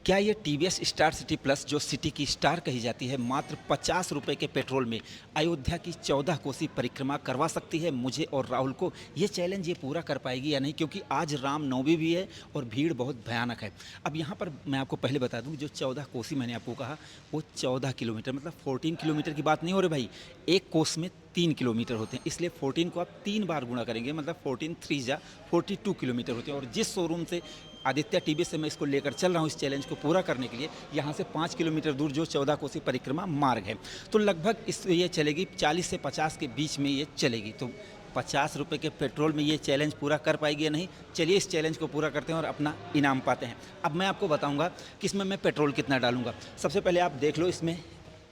क्या ये TVS star city plus जो सिटी की स्टार कही जाती है मात्र 50 रुपये के पेट्रोल में अयोध्या की 14 कोसी परिक्रमा करवा सकती है मुझे और राहुल को? ये चैलेंज ये पूरा कर पाएगी या नहीं, क्योंकि आज रामनवमी भी है और भीड़ बहुत भयानक है। अब यहाँ पर मैं आपको पहले बता दूँ, जो 14 कोसी मैंने आपको कहा वो 14 किलोमीटर मतलब 14 किलोमीटर की बात नहीं हो रही भाई। एक कोस में 3 किलोमीटर होते हैं, इसलिए 14 को आप 3 बार गुणा करेंगे मतलब 14 3 जा 42 किलोमीटर होते हैं। और जिस शोरूम से आदित्य टीवी से मैं इसको लेकर चल रहा हूँ इस चैलेंज को पूरा करने के लिए, यहाँ से 5 किलोमीटर दूर जो 14 कोसी परिक्रमा मार्ग है, तो लगभग ये चलेगी 40 से 50 के बीच में ये चलेगी। तो 50 रुपये के पेट्रोल में ये चैलेंज पूरा कर पाएगी या नहीं? चलिए इस चैलेंज को पूरा करते हैं और अपना इनाम पाते हैं। अब मैं आपको बताऊंगा कि इसमें मैं पेट्रोल कितना डालूंगा। सबसे पहले आप देख लो, इसमें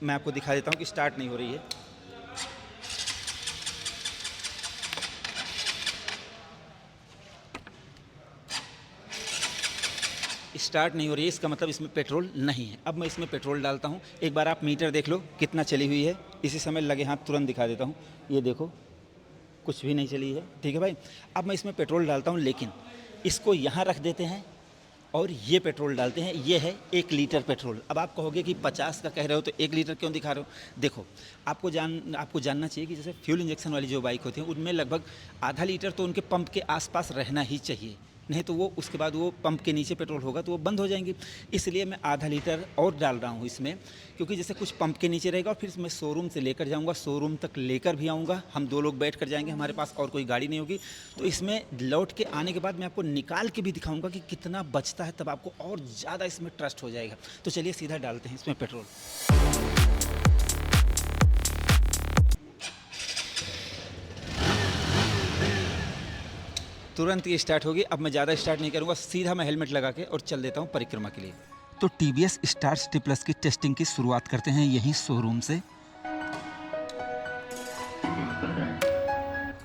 मैं आपको दिखा देता हूँ कि स्टार्ट नहीं हो रही है। स्टार्ट नहीं हो रही है, इसका मतलब इसमें पेट्रोल नहीं है। अब मैं इसमें पेट्रोल डालता हूँ। एक बार आप मीटर देख लो कितना चली हुई है। इसी समय लगे हाथ तुरंत दिखा देता हूँ, ये देखो कुछ भी नहीं चली है। ठीक है भाई, अब मैं इसमें पेट्रोल डालता हूँ, लेकिन इसको यहाँ रख देते हैं और ये पेट्रोल डालते हैं। ये है 1 लीटर पेट्रोल। अब आप कहोगे कि 50 का कह रहे हो तो 1 लीटर क्यों दिखा रहे हो? देखो, आपको जानना चाहिए कि जैसे फ्यूल इंजेक्शन वाली जो बाइक होती हैं उनमें लगभग आधा लीटर तो उनके पंप के आसपास रहना ही चाहिए, नहीं तो वो उसके बाद वो पंप के नीचे पेट्रोल होगा तो वो बंद हो जाएंगी। इसलिए मैं आधा लीटर और डाल रहा हूँ इसमें, क्योंकि जैसे कुछ पंप के नीचे रहेगा और फिर मैं शोरूम से लेकर जाऊँगा, शोरूम तक लेकर भी आऊँगा। हम 2 लोग बैठ कर जाएंगे, हमारे पास और कोई गाड़ी नहीं होगी। तो इसमें लौट के आने के बाद मैं आपको निकाल के भी दिखाऊँगा कि कितना बचता है, तब आपको और ज़्यादा इसमें ट्रस्ट हो जाएगा। तो चलिए सीधा डालते हैं इसमें पेट्रोल। तुरंत ये स्टार्ट होगी। अब मैं ज़्यादा स्टार्ट नहीं करूँगा, सीधा मैं हेलमेट लगा के और चल देता हूँ परिक्रमा के लिए। तो टीवीएस स्टार सिटी प्लस की टेस्टिंग की शुरुआत करते हैं यहीं शोरूम से।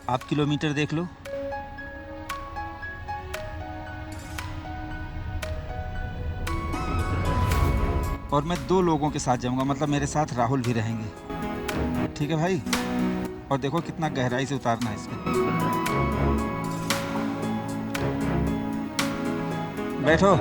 आप किलोमीटर देख लो। और मैं 2 लोगों के साथ जाऊँगा, मतलब मेरे साथ राहुल भी रहेंगे। ठीक है भाई, और देखो कितना गहराई से उतारना है इसमें। बैठो।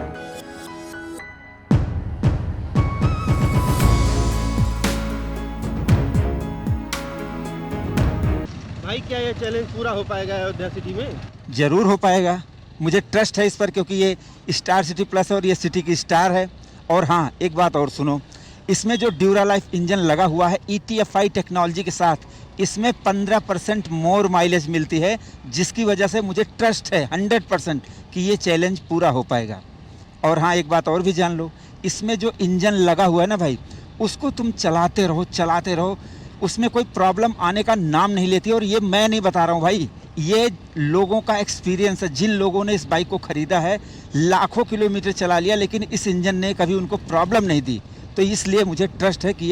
भाई क्या ये चैलेंज पूरा हो पाएगा अयोध्या सिटी में? जरूर हो पाएगा, मुझे ट्रस्ट है इस पर, क्योंकि ये स्टार सिटी प्लस और ये सिटी की स्टार है। और हाँ, एक बात और सुनो, इसमें जो ड्यूरा लाइफ इंजन लगा हुआ है ETFI टेक्नोलॉजी के साथ, इसमें 15% मोर माइलेज मिलती है, जिसकी वजह से मुझे ट्रस्ट है 100% कि ये चैलेंज पूरा हो पाएगा। और हाँ, एक बात और भी जान लो, इसमें जो इंजन लगा हुआ है ना भाई, उसको तुम चलाते रहो, उसमें कोई प्रॉब्लम आने का नाम नहीं लेती। और ये मैं नहीं बता रहा हूँ भाई, ये लोगों का एक्सपीरियंस है। जिन लोगों ने इस बाइक को ख़रीदा है, लाखों किलोमीटर चला लिया, लेकिन इस इंजन ने कभी उनको प्रॉब्लम नहीं दी। तो इसलिए मुझे ट्रस्ट है कि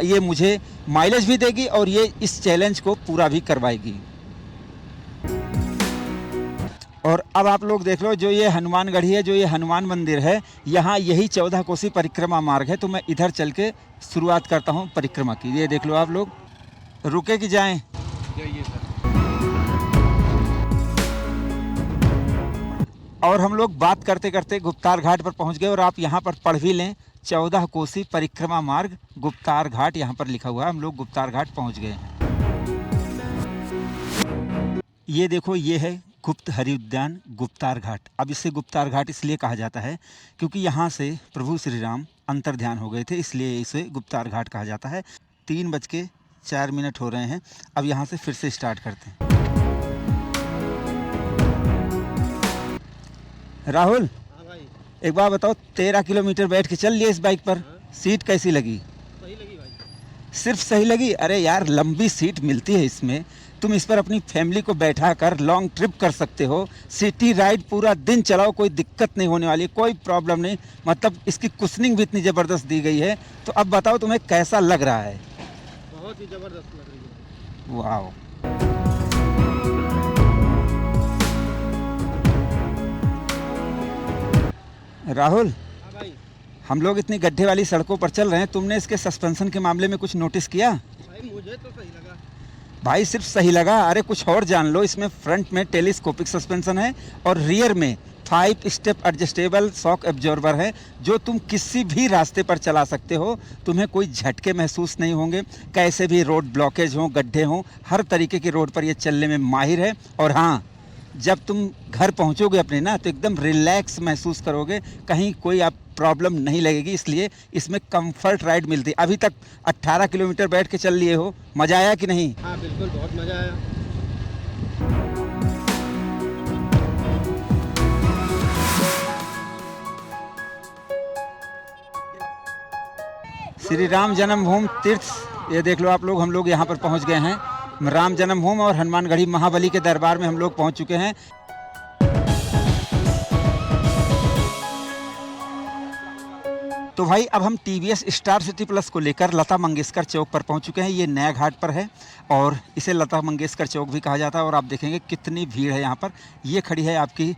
ये मुझे माइलेज भी देगी और ये इस चैलेंज को पूरा भी करवाएगी। और अब आप लोग देख लो, जो ये हनुमानगढ़ी है, जो ये हनुमान मंदिर है, यहाँ यही 14 कोसी परिक्रमा मार्ग है। तो मैं इधर चल के शुरुआत करता हूँ परिक्रमा की। ये देख लो आप लोग, रुके कि जाएं? जाइए सर। और हम लोग बात करते करते गुप्तार घाट पर पहुँच गए। और आप यहाँ पर पढ़ भी लें, 14 कोसी परिक्रमा मार्ग गुप्तार घाट यहाँ पर लिखा हुआ है। हम लोग गुप्तार घाट पहुँच गए हैं। ये देखो, ये है गुप्त हरि उद्यान गुप्तार घाट। अब इसे गुप्तार घाट इसलिए कहा जाता है क्योंकि यहाँ से प्रभु श्री राम अंतर्ध्यान हो गए थे, इसलिए इसे गुप्तार घाट कहा जाता है। 3:04 हो रहे हैं। अब यहाँ से फिर से स्टार्ट करते हैं। राहुल, हाँ भाई। एक बार बताओ, 13 किलोमीटर बैठ के चल लिए इस बाइक पर, सीट कैसी लगी? सही लगी भाई। सिर्फ सही लगी? अरे यार, लंबी सीट मिलती है इसमें, तुम इस पर अपनी फैमिली को बैठा कर लॉन्ग ट्रिप कर सकते हो। सिटी राइड पूरा दिन चलाओ, कोई दिक्कत नहीं होने वाली, कोई प्रॉब्लम नहीं। मतलब इसकी कुशनिंग भी इतनी ज़बरदस्त दी गई है। तो अब बताओ तुम्हें कैसा लग रहा है? बहुत ही ज़बरदस्त लग रही है। वाह। राहुल, हाँ भाई। हम लोग इतनी गड्ढे वाली सड़कों पर चल रहे हैं, तुमने इसके सस्पेंशन के मामले में कुछ नोटिस किया? भाई मुझे तो सही लगा। भाई सिर्फ सही लगा? अरे कुछ और जान लो, इसमें फ्रंट में टेलीस्कोपिक सस्पेंशन है और रियर में 5 स्टेप एडजस्टेबल शॉक एब्जॉर्बर है जो तुम किसी भी रास्ते पर चला सकते हो। तुम्हें कोई झटके महसूस नहीं होंगे, कैसे भी रोड ब्लॉकेज हो, गड्ढे हों, हर तरीके की रोड पर ये चलने में माहिर है। और हाँ, जब तुम घर पहुंचोगे अपने ना तो एकदम रिलैक्स महसूस करोगे, कहीं कोई आप प्रॉब्लम नहीं लगेगी, इसलिए इसमें कंफर्ट राइड मिलती है। अभी तक 18 किलोमीटर बैठ के चल लिए हो, मज़ा आया कि नहीं? हाँ बिल्कुल, बहुत मज़ा आया। श्री राम जन्मभूमि तीर्थ, ये देख लो आप लोग, हम लोग यहाँ पर पहुँच गए हैं। राम जन्मभूमि और हनुमानगढ़ी महाबली के दरबार में हम लोग पहुँच चुके हैं। तो भाई अब हम टीवीएस स्टार सिटी प्लस को लेकर लता मंगेशकर चौक पर पहुंच चुके हैं। ये नया घाट पर है और इसे लता मंगेशकर चौक भी कहा जाता है। और आप देखेंगे कितनी भीड़ है यहाँ पर। ये खड़ी है आपकी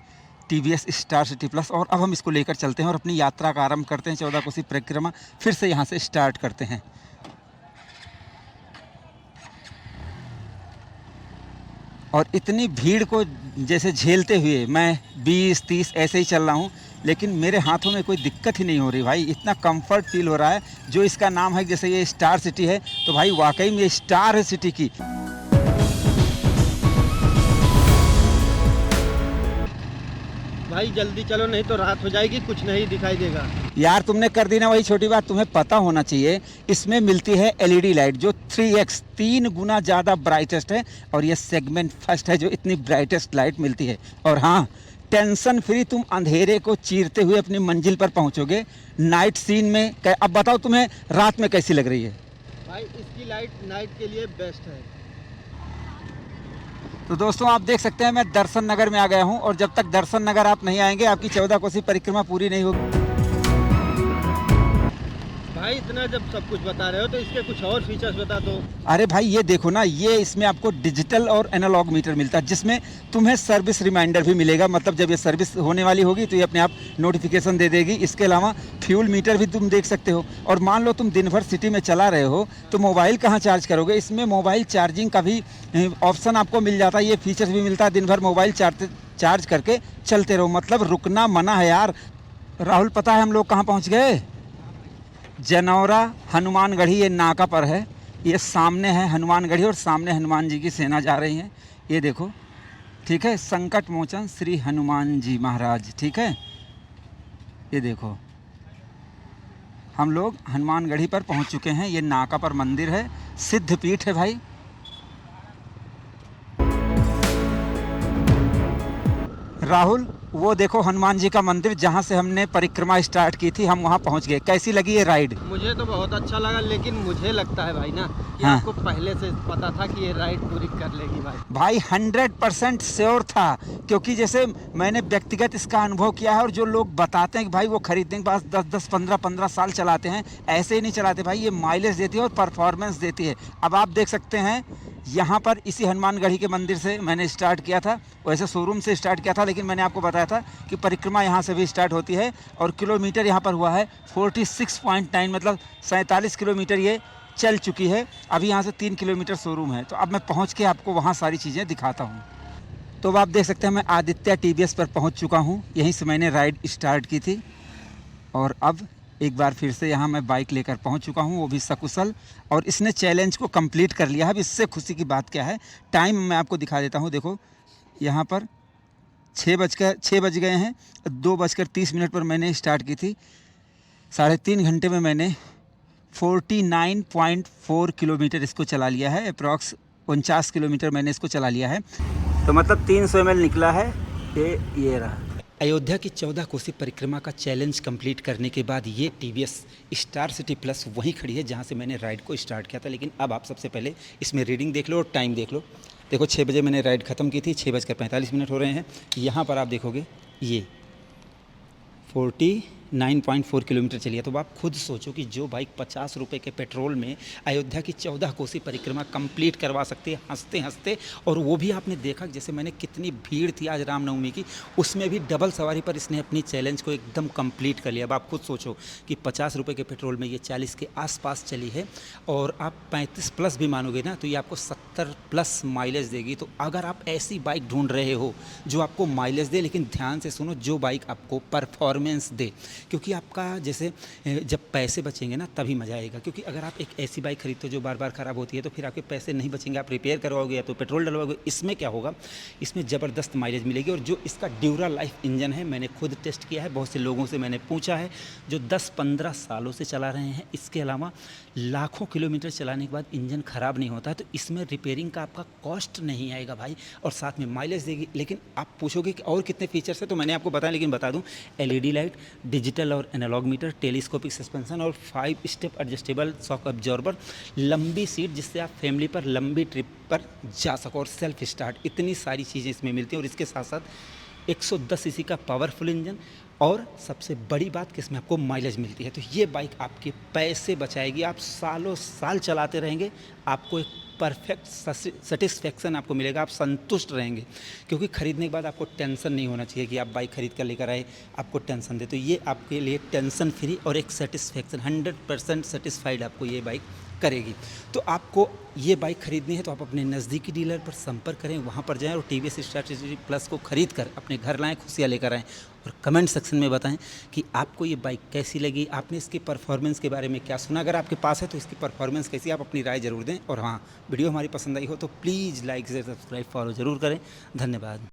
टीवीएस स्टार सिटी प्लस और अब हम इसको लेकर चलते हैं और अपनी यात्रा का आरंभ करते हैं। 14 कोसी परिक्रमा फिर से यहाँ से स्टार्ट करते हैं। और इतनी भीड़ को जैसे झेलते हुए मैं 20-30 ऐसे ही चल रहा हूँ, लेकिन मेरे हाथों में कोई दिक्कत ही नहीं हो रही भाई। इतना कंफर्ट फील हो रहा है। जो इसका नाम है, जैसे ये स्टार सिटी है, तो भाई वाकई में ये स्टार है सिटी की। भाई जल्दी चलो, नहीं तो रात हो जाएगी, कुछ नहीं दिखाई देगा। यार तुमने कर दी ना वही छोटी बात। तुम्हें पता होना चाहिए इसमें मिलती है एलईडी लाइट जो 3x 3 गुना ज़्यादा ब्राइटेस्ट है और ये सेगमेंट फर्स्ट है जो इतनी ब्राइटेस्ट लाइट मिलती है। और हाँ, टेंशन फ्री तुम अंधेरे को चीरते हुए अपनी मंजिल पर पहुंचोगे। नाइट सीन में अब बताओ तुम्हें रात में कैसी लग रही है? भाई इसकी लाइट नाइट के लिए बेस्ट है। तो दोस्तों आप देख सकते हैं मैं दर्शन नगर में आ गया हूं और जब तक दर्शन नगर आप नहीं आएंगे आपकी 14 कोसी परिक्रमा पूरी नहीं होगी। भाई इतना जब सब कुछ बता रहे हो तो इसके कुछ और फीचर्स बता दो। अरे भाई ये देखो ना, ये इसमें आपको डिजिटल और एनालॉग मीटर मिलता है जिसमें तुम्हें सर्विस रिमाइंडर भी मिलेगा। मतलब जब ये सर्विस होने वाली होगी तो ये अपने आप नोटिफिकेशन दे देगी। इसके अलावा फ्यूल मीटर भी तुम देख सकते हो। और मान लो तुम दिन भर सिटी में चला रहे हो तो मोबाइल कहाँ चार्ज करोगे? इसमें मोबाइल चार्जिंग का भी ऑप्शन आपको मिल जाता है। ये फीचर्स भी मिलता है, दिन भर मोबाइल चार्ज करके चलते रहो। मतलब रुकना मना है यार। राहुल पता है हम लोग कहाँ पहुँच गए? जनौरा हनुमानगढ़ी, ये नाका पर है। ये सामने है हनुमानगढ़ी और सामने हनुमान जी की सेना जा रही है। ये देखो, ठीक है, संकट मोचन श्री हनुमान जी महाराज, ठीक है। ये देखो हम लोग हनुमानगढ़ी पर पहुंच चुके हैं। ये नाका पर मंदिर है, सिद्ध पीठ है भाई। राहुल वो देखो हनुमान जी का मंदिर जहाँ से हमने परिक्रमा स्टार्ट की थी, हम वहाँ पहुँच गए। कैसी लगी ये राइड? मुझे तो बहुत अच्छा लगा, लेकिन मुझे लगता है भाई ना कि हाँ। आपको पहले से पता था कि ये राइड पूरी कर लेगी भाई 100% श्योर था, क्योंकि जैसे मैंने व्यक्तिगत इसका अनुभव किया है और जो लोग बताते हैं कि भाई वो खरीदने के बाद 10-10, 15-15 साल चलाते हैं, ऐसे ही नहीं चलाते भाई। ये माइलेज देती है और परफॉर्मेंस देती है। अब आप देख सकते हैं यहाँ पर इसी हनुमानगढ़ी के मंदिर से मैंने स्टार्ट किया था। वैसे शोरूम से स्टार्ट किया था, लेकिन मैंने आपको बताया था कि परिक्रमा यहाँ से भी स्टार्ट होती है। और किलोमीटर यहाँ पर हुआ है 46.9, मतलब 47 किलोमीटर ये चल चुकी है। अभी यहाँ से 3 किलोमीटर शोरूम है। तो अब मैं पहुँच के आपको वहाँ सारी चीज़ें दिखाता हूँ। तो अब आप देख सकते हैं मैं आदित्य टीवीएस पर पहुँच चुका हूँ। यहीं से मैंने राइड स्टार्ट की थी और अब एक बार फिर से यहाँ मैं बाइक लेकर पहुँच चुका हूँ, वो भी सकुशल। और इसने चैलेंज को कंप्लीट कर लिया है। अब इससे खुशी की बात क्या है, टाइम मैं आपको दिखा देता हूँ। देखो यहाँ पर 6 बज गए हैं। 2:30 पर मैंने स्टार्ट की थी। 3.5 घंटे में मैंने 49.4 किलोमीटर इसको चला लिया है। अप्रॉक्स 49 किलोमीटर मैंने इसको चला लिया है। तो मतलब 300 ml निकला है। ये रहा। अयोध्या की 14 कोसी परिक्रमा का चैलेंज कंप्लीट करने के बाद ये टीवीएस स्टार सिटी प्लस वहीं खड़ी है जहाँ से मैंने राइड को स्टार्ट किया था। लेकिन अब आप सबसे पहले इसमें रीडिंग देख लो और टाइम देख लो। देखो 6 बजे मैंने राइड ख़त्म की थी, 6:45 हो रहे हैं। यहाँ पर आप देखोगे ये 9.4 किलोमीटर चली है। तो आप खुद सोचो कि जो बाइक 50 रुपये के पेट्रोल में अयोध्या की 14 कोसी परिक्रमा कंप्लीट करवा सकती है हंसते हंसते। और वो भी आपने देखा जैसे मैंने कितनी भीड़ थी आज रामनवमी की, उसमें भी डबल सवारी पर इसने अपनी चैलेंज को एकदम कंप्लीट कर लिया। अब आप खुद सोचो कि 50 रुपये के पेट्रोल में ये 40 के आसपास चली है और आप 35 प्लस भी मानोगे ना तो ये आपको 70 प्लस माइलेज देगी। तो अगर आप ऐसी बाइक ढूंढ रहे हो जो आपको माइलेज दे, लेकिन ध्यान से सुनो, जो बाइक आपको परफॉर्मेंस दे, क्योंकि आपका जैसे जब पैसे बचेंगे ना तभी मज़ा आएगा। क्योंकि अगर आप एक ऐसी बाइक खरीदते हो जो बार बार ख़राब होती है तो फिर आपके पैसे नहीं बचेंगे, आप रिपेयर करवाओगे या तो पेट्रोल डलवाओगे। इसमें क्या होगा, इसमें ज़बरदस्त माइलेज मिलेगी। और जो इसका ड्यूरा लाइफ इंजन है, मैंने खुद टेस्ट किया है, बहुत से लोगों से मैंने पूछा है जो 10-15 सालों से चला रहे हैं। इसके अलावा लाखों किलोमीटर चलाने के बाद इंजन ख़राब नहीं होता है। तो इसमें रिपेयरिंग का आपका कॉस्ट नहीं आएगा भाई, और साथ में माइलेज देगी। लेकिन आप पूछोगे कि और कितने फीचर्स हैं, तो मैंने आपको बताया, लेकिन बता दूं, एलईडी लाइट, डिजिटल और एनालॉग मीटर, टेलीस्कोपिक सस्पेंशन और 5 स्टेप एडजस्टेबल शॉक अब्जॉर्बर, लंबी सीट जिससे आप फैमिली पर लंबी ट्रिप पर जा सको, और सेल्फ स्टार्ट, इतनी सारी चीज़ें इसमें मिलती हैं। और इसके साथ साथ 110 सीसी का पावरफुल इंजन, और सबसे बड़ी बात कि इसमें आपको माइलेज मिलती है। तो ये बाइक आपके पैसे बचाएगी, आप सालों साल चलाते रहेंगे, आपको एक परफेक्ट सेटिस्फेक्शन आपको मिलेगा, आप संतुष्ट रहेंगे। क्योंकि खरीदने के बाद आपको टेंशन नहीं होना चाहिए कि आप बाइक खरीद कर लेकर आए आपको टेंशन दे। तो ये आपके लिए टेंशन फ्री और एक सेटिस्फेक्शन 100% सेटिस्फाइड आपको ये बाइक करेगी। तो आपको ये बाइक खरीदनी है तो आप अपने नज़दीकी डीलर पर संपर्क करें, वहाँ पर जाएं और टीवीएस स्ट्रैटेजी प्लस को खरीद कर अपने घर लाएं, खुशियाँ लेकर आएँ। और कमेंट सेक्शन में बताएं कि आपको ये बाइक कैसी लगी, आपने इसकी परफॉर्मेंस के बारे में क्या सुना। अगर आपके पास है तो इसकी परफॉर्मेंस कैसी, आप अपनी राय ज़रूर दें। और हाँ, वीडियो हमारी पसंद आई हो तो please like share subscribe follow ज़रूर करें। धन्यवाद।